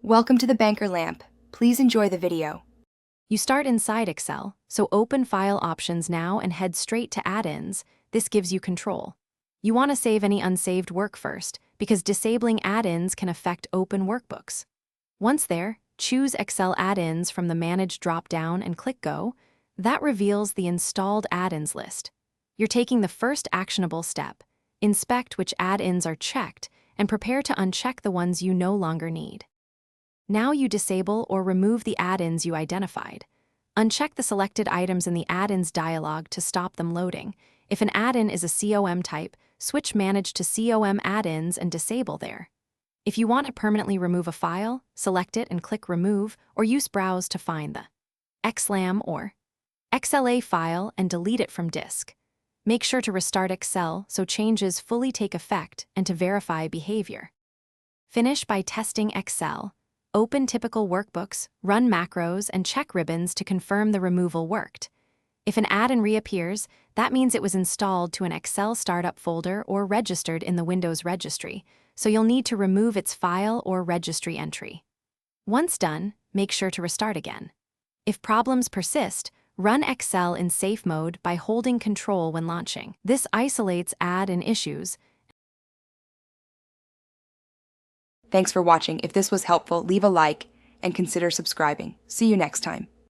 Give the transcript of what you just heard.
Welcome to the Banker Lamp. Please enjoy the video. You start inside Excel, so open File Options now and head straight to Add-ins. This gives you control. You want to save any unsaved work first, because disabling add-ins can affect open workbooks. Once there, choose Excel Add-ins from the Manage drop-down and click Go. That reveals the installed add-ins list. You're taking the first actionable step. Inspect which add-ins are checked and prepare to uncheck the ones you no longer need. Now you disable or remove the add-ins you identified. Uncheck the selected items in the add-ins dialog to stop them loading. If an add-in is a COM type, switch Manage to COM add-ins and disable there. If you want to permanently remove a file, select it and click Remove, or use Browse to find the XLAM or XLA file and delete it from disk. Make sure to restart Excel so changes fully take effect and to verify behavior. Finish by testing Excel. Open typical workbooks, run macros, and check ribbons to confirm the removal worked. If an add-in reappears, that means it was installed to an Excel startup folder or registered in the Windows registry, so you'll need to remove its file or registry entry. Once done, make sure to restart again. If problems persist, run Excel in safe mode by holding Control when launching. This isolates add-in issues. Thanks for watching. If this was helpful, leave a like and consider subscribing. See you next time.